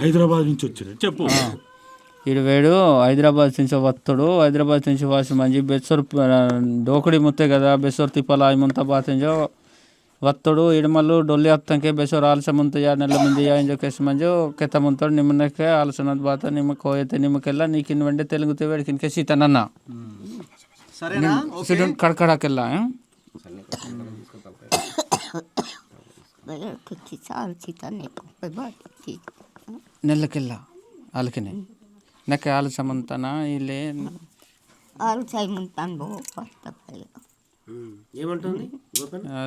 హైదరాబాద్ నుంచి వచ్చారు చెప్పు. ఇడు వేడు హైదరాబాద్ నుంచి వత్తడు, హైదరాబాద్ నుంచి వాసి మంచి బెస్సోర్ డోకడి ముత్తే కదా బెస్సోర్ తిప్పల ముంత బాతింజో వత్తడు ఇడమల్లు డొల్లి ಹತ್ತಂಕೆ ಬೆಸೋರ್ ಆಲಸ ಮುಂತೆಯ ನೆಲ್ಲ ಮುಂದೆಯ ಇಂಜೋ ಕೆಸ್ ಮಂಜೋ ಕೆತ್ತ ಮುಂತೋಡು ನಿಮ್ಮನಕ್ಕೆ ಆಲಸನದ ಬಾತ ನಿಮ್ಮ ಕೋಯತೆ ನಿಮ್ಮಕ್ಕೆಲ್ಲ ನೀಕಿನ ವೆಂಡೆ ತೆಲುಗುತೆ ವೇಡಿಕಿನ್ಕೆ ಸೀತನನ್ನ సరేనా సిడన్ కడకడకెల్ల నెల్లకెల్ల ఆలకినే నెక్క ఆలస ముంతన ఇల్లే ఆలస ముంతన బో పట్టపై ఏమంటుంది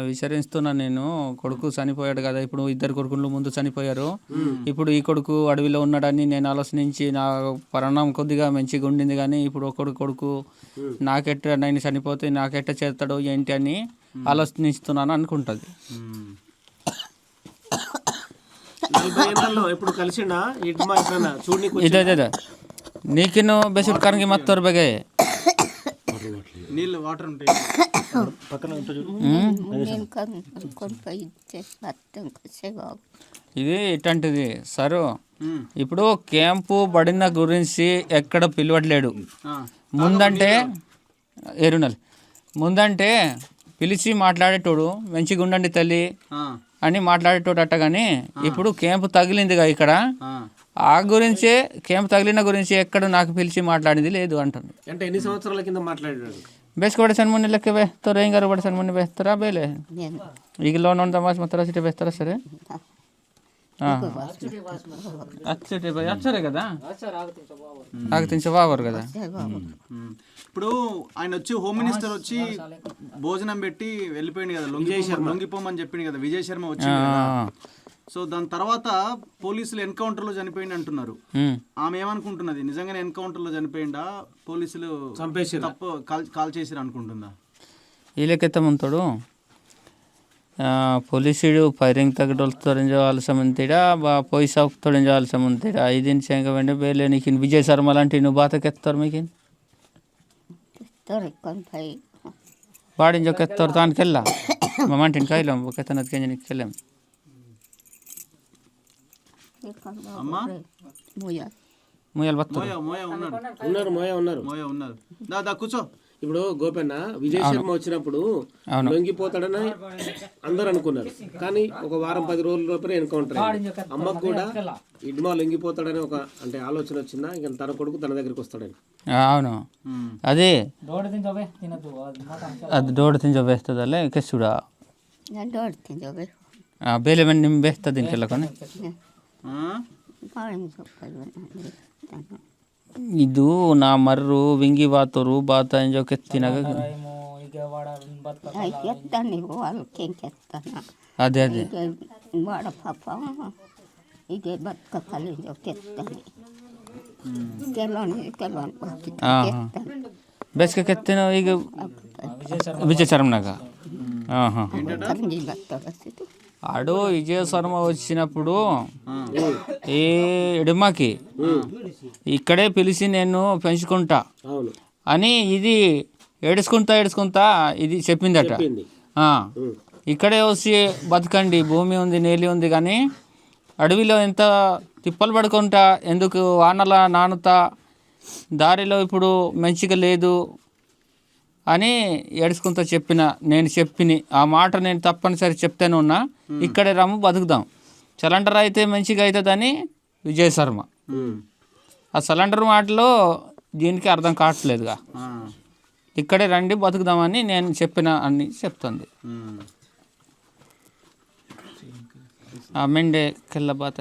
విచారిస్తున్నా నేను. కొడుకు చనిపోయాడు కదా, ఇప్పుడు ఇద్దరు కొడుకులు ముందు చనిపోయారు, ఇప్పుడు ఈ కొడుకు అడవిలో ఉన్నాడని నేను ఆలోచించి నా పరిణామం కొద్దిగా మంచిగా ఉండింది, కానీ ఇప్పుడు ఒకడు కొడుకు నాకెట్ట నేను చనిపోతే నాకెట్ట చేస్తాడు ఏంటి అని ఆలోచిస్తున్నాను అనుకుంటుంది. ఇదే నీకిను బెసిట్ కరంగి మత్తోర్ బగే నీళ్ళు వాటర్ ఉంటాయి పక్కన ఇది ఇట్లాంటిది సార్. ఇప్పుడు క్యాంపు బడిన గురించి ఎక్కడ పిలవట్లేడు. ముందంటే ఎరునల్ ముందంటే పిలిచి మాట్లాడేటోడు మంచిగా ఉండండి తల్లి అని మాట్లాడేటోడు అట్ట, కానీ ఇప్పుడు క్యాంపు తగిలిందిగా ఇక్కడ ఆ గురించే క్యాంపు తగిలిన గురించి ఎక్కడ నాకు పిలిచి మాట్లాడింది లేదు అంటుంది. అంటే ఎన్ని సంవత్సరాల కింద మాట్లాడాడు? बेस बड़े सनमुनि लेके बेहतर रहेंगे बड़े सनमुनि बेहतरा बेले ಈಗ ಲೋನ್ ಒಂದು ತಮಾಸ್ ಮಾತ್ರ ಸಿಟಿ ಬೇಸ್ತರ ಸರ್. అచ్చటే భయ్ అచ్చరే కదా ఆగతించవావరు కదా. ఇప్పుడు ఆయన వచ్చి హోమ్ మినిస్టర్ వచ్చి భోజనం పెట్టి వెళ్ళిపోయింది కదా, లొంగిపోమని చెప్పింది కదా విజయ్ శర్మ వచ్చి. సో దాని తర్వాత పోలీసులు ఎన్కౌంటర్ లో చనిపోయింది అంటున్నారు. ఆమె ఏమనుకుంటున్నది, నిజంగానే ఎన్కౌంటర్ లో చనిపోయిందా పోలీసులు చంపేసి తప్పు కాల్ చేసిరు అనుకుంటుందా? వీళ్ళకెత్తమంతాడు ಪೊಲೀಸಿಡು ಫೈರಿಂಗ್ ತಗಡೊಲ್ತೊರಿಂಜೋ ಆಲಸమంతిడా పైసా తొడింజో ఆలసమంతిడా ఐదిన్ చెంగ వెండి బేలే నీకిన్ విజయ్ శర్మ లాంటి నువ్వు బాతకెత్తారు మీకిన్ వాడింజో కెత్తారు దానికెళ్ళా మమ్మంటిని కాయలేం కెత్తనది కెంజ నీకెళ్ళాం మోయాలు బత్తారు ఉన్నారు దాదా కూర్చో. ఇప్పుడు గోపన్న విజయ్ శర్మ వచ్చినప్పుడు లొంగిపోతాడని అందరు అనుకున్నారు, కానీ ఒక వారం 10 రోజుల లోపల ఎన్కౌంటర్ అయింది. అమ్మకు కూడా ఇడ్మా లొంగిపోతాడని ఒక అంటే ఆలోచన వచ్చిందా, ఇంకా తన కొడుకు తన దగ్గరికి వస్తాడని? అవును, అదే అది డోడ తింజో వేస్తుందలే కెసుడా ಬೇಲೆ ಮಣ್ಣು ನಿಮ್ಮ ಬೇಸ್ತದ ಇಂಕೆಲ್ಲ ಕೊನೆ ಇದು ನಾ ಮರ್ರು ವಿಂಗಿ ಬಾತರು ಬಾತ ಎಂಜೋ ಕೆತ್ತಿನಾಗ ಅದೇ ಅದೇ ಬೇಸಿಗೆ ಕೆತ್ತಿನ ಈಗ ವಿಜಯ ಶರ್ಮನಾಗ ఆడు విజయ శర్మ వచ్చినప్పుడు ఏ ఎడమకి ఇక్కడే పిలిచి నేను పెంచుకుంటా అని ఇది ఏడుచుకుంటా ఇది చెప్పిందట. ఇక్కడే వచ్చి బతకండి, భూమి ఉంది నేలి ఉంది, కానీ అడవిలో ఎంత తిప్పలు పడుకుంటా ఎందుకు వానల నానుతా దారిలో ఇప్పుడు మంచిగా లేదు అని ఏడుచుకుంటూ నేను చెప్పిన ఆ మాట నేను తప్పనిసరి చెప్తాను ఉన్నా, ఇక్కడే రమ్ము బతుకుదాం, సిలిండర్ అయితే మంచిగా అవుతుందని విజయ్ శర్మ. ఆ సిలిండర్ మాటలో దీనికి అర్థం కావట్లేదుగా, ఇక్కడే రండి బతుకుదామని నేను చెప్పిన అని చెప్తుంది. ఆ మెండే కెల్ల బాత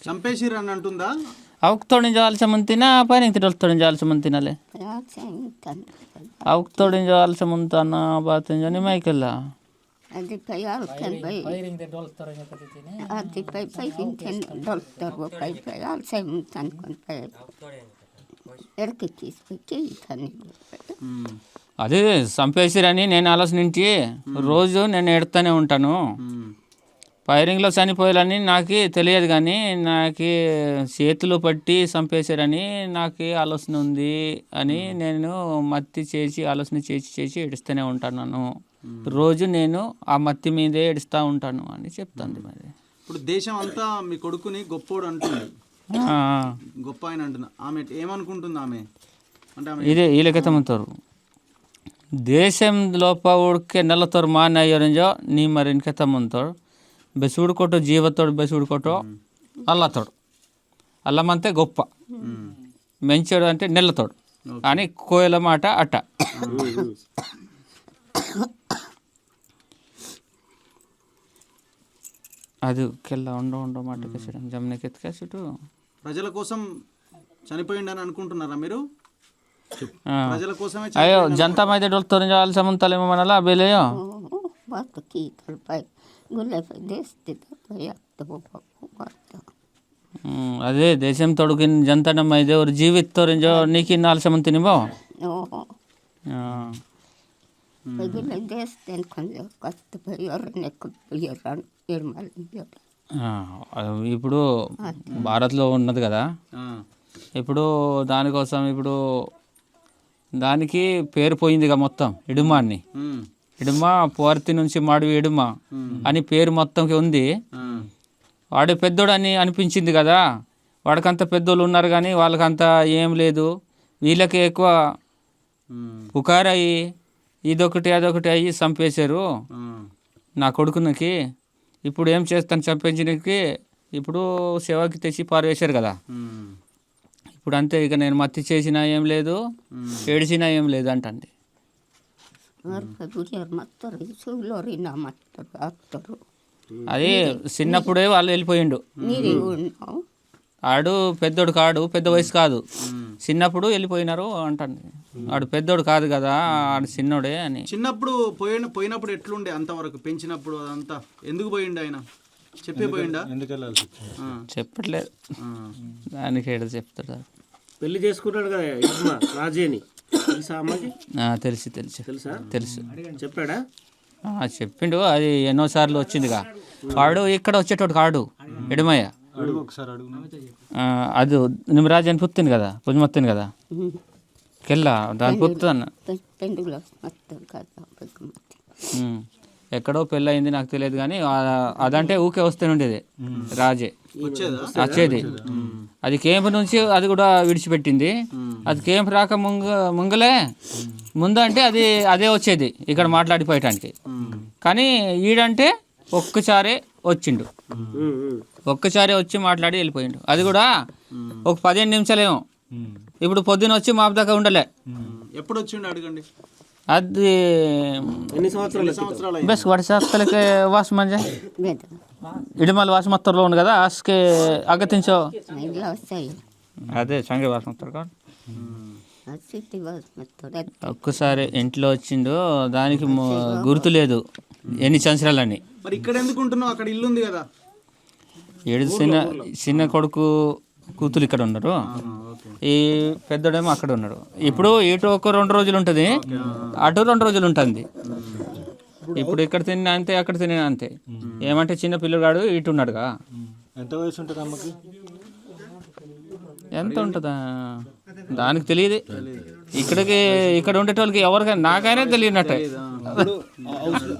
చంపేసిరు అని అంటుందా? ಅವಕ್ಕೆ ತೊಡಿಂಜೋ ಆಲ್ಸ ಮುಂತಿನ ಪೈರಿಂಗ್ ತೊಡಿಂಜೋ ಆಲ್ಸ ಮುಂತಿನಲ್ಲೇ ಅವಕ್ಕೆ ತೊಡಿಂಜೋ ಆಲ್ಸ ಮುಂತಾನ ಬಾತಿಂಜೋ ನಿಮ್ಮೈಕೆಲ್ಲ అదే చంపేసిరని నేను ఆలోచించి రోజు నేను ఎడుతూనే ఉంటాను. ఫైరింగ్లో చనిపోయాలని నాకు తెలియదు, కానీ నాకు చేతులు పట్టి చంపేశారని నాకు ఆలోచన ఉంది అని నేను మత్తి చేసి ఆలోచన చేసి ఏడుస్తూనే ఉంటాను. రోజు నేను ఆ మత్తి మీదే ఏడుస్తూ ఉంటాను అని చెప్తుంది. మరి ఇప్పుడు దేశం అంతా మీ కొడుకుని గొప్పోడు అంటుంది, ఆ, గొప్ప ఆయన అంటున్నా. ఆమె ఏమనుకుంటుంది ఆమె అంటే ఆమె ఇదే వీళ్ళకెత్తమంటారు ದೇಶಂ ಲೋಪ ಹುಡ್ಕೆ ನೆಲತೋರು ಮಾನ್ಯ ಅಯ್ಯೋರಂಜೋ ನೀ మరి ఇంకెత్తమంతాడు బెసి ఉడుకోటో జీవతోడు బెసి ఉడుకోటో అల్లతోడు అల్లమంతే గొప్ప మెంచోడు అంటే నెల్లతోడు అని కోయల మాట అట్ట అది కెల్ల ఉండ మాట కసడం జమ్నకెత్తుకేసుడు ప్రజల కోసం చనిపోయిండని అనుకుంటున్నారా మీరు? ప్రజల కోసమే అయ్యో జనతా మైదే డోల్తోని జాలి సమంతలేమో మనలా బేలేయో Basta kita pai. Gulai pai deste ta ya to basta. అదే దేశం తొడుగిన జనతా మైదే ఒక జీవితోరింజో నీకు నాలుగు సమంతిని బా Oh. Pai gulai deste kan ya kasta pai orne ko yaran irmal ya. ఇప్పుడు భారత్లో ఉన్నది కదా ఇప్పుడు దానికోసం ఇప్పుడు దానికి పేరు పోయిందిగా మొత్తం ఇడుమాన్ని ఇడుమ పోర్తి నుంచి మాడివి ఇడుమ అని పేరు మొత్తంకి ఉంది. వాడు పెద్దోడు అని అనిపించింది కదా, వాడికంత పెద్దోళ్ళు ఉన్నారు కానీ వాళ్ళకంతా ఏం లేదు. వీళ్ళకి ఎక్కువ పుకారయ్యి ఇదొకటి అదొకటి అయ్యి చంపేశారు నా కొడుకునికి. ఇప్పుడు ఏం చేస్తాను చంపించడానికి ఇప్పుడు సేవకి తెచ్చి పారవేశారు కదా. ఇప్పుడు అంతే ఇక నేను మత్తి చేసినా ఏం లేదు, ఏడిసినా ఏం లేదు అంటండి. అది చిన్నప్పుడే వాళ్ళు వెళ్ళిపోయిండు. ఆడు పెద్దోడు కాడు, పెద్ద వయసు కాదు, చిన్నప్పుడు వెళ్ళిపోయినారు అంటండి. ఆడు పెద్దోడు కాదు కదా, ఆడు చిన్నోడే అని. చిన్నప్పుడు పోయినప్పుడు ఎట్లుండే అంతవరకు పెంచినప్పుడు అదంతా ఎందుకు పోయిండు ఆయన చెప్పిపోయిండా? చెప్పట్లేదు దానికి ఏదో చెప్తాడు. పెళ్లి చేసుకున్నాడు కదా ఇస్మా రాజేని, తెలుసా అమ్మకి? తెలుసు తెలుసా? తెలుసు చెప్పాడా? చెప్పిండు. అది ఎన్నోసార్లు వచ్చిందిగా. వాడు ఇక్కడ వచ్చేటోడు కాడు ఎడమయ్య. అది నిమరాజు అని పుత్తింది కదా, పుజ్మత్తింది కదా కెల్లా దాని పుత్తాను. ఎక్కడో పెళ్ళి అయింది నాకు తెలియదు కానీ అదంటే ఊకే వస్తూనే ఉండేది రాజే వచ్చేది. అది కేంపు నుంచి అది కూడా విడిచిపెట్టింది. అది కేంపు రాక ముంగలే ముందు అంటే అది అదే వచ్చేది ఇక్కడ మాట్లాడిపోయటానికి. కానీ ఈడంటే ఒక్కసారే వచ్చిండు, ఒక్కసారి వచ్చి మాట్లాడి వెళ్ళిపోయిండు. అది కూడా ఒక 15 నిమిషాలేమో. ఇప్పుడు పొద్దున వచ్చి మాపు దాకా ఉండలే. ఎప్పుడు వచ్చిండు అడగండి. అది ఎన్ని సంవత్సరాలు? బస్ వడిసాలకే వాస్ మంజ ఇడిమల్ వాస్ మొత్తంలో ఉంది కదా ఆస్కే అగతించో అదే సంగే వాస్ మొత్తం కాదు. ఒక్కసారి ఇంట్లో వచ్చిండు, దానికి గుర్తు లేదు ఎన్ని సంవత్సరాలని. మరి ఇక్కడ ఎందుకు ఉంటున్నావు? అక్కడ ఇల్లు ఉంది కదా. ఏడు చిన్న కొడుకు కూతురు ఇక్కడ ఉన్నారు, ఈ పెద్దోడేమో అక్కడ ఉన్నాడు. ఇప్పుడు ఇటు ఒక 2 రోజులు ఉంటుంది, అటు 2 రోజులు ఉంటుంది. ఇప్పుడు ఇక్కడ తిన్నా అంతే, అక్కడ తిన్నా అంతే. ఏమంటే చిన్న పిల్లగాడు ఇటు ఉన్నాడుగా. ఎంత వయసు ఉంటుంది అమ్మకి? ఎంత ఉంటుందా దానికి తెలియదు. ఇక్కడ ఉండేటోళ్ళకి ఎవరికైనా నాకైనా తెలియనట్టే.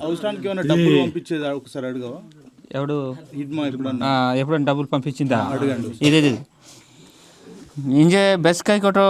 అవసరానికి ఏమైనా డబ్బులు పంపించేది ఒకసారి అడగవా? ఎవడు ఎప్పుడన్నా డబ్బులు పంపించిందా? ఇది ఇంజే బెస్ కై కొట్టో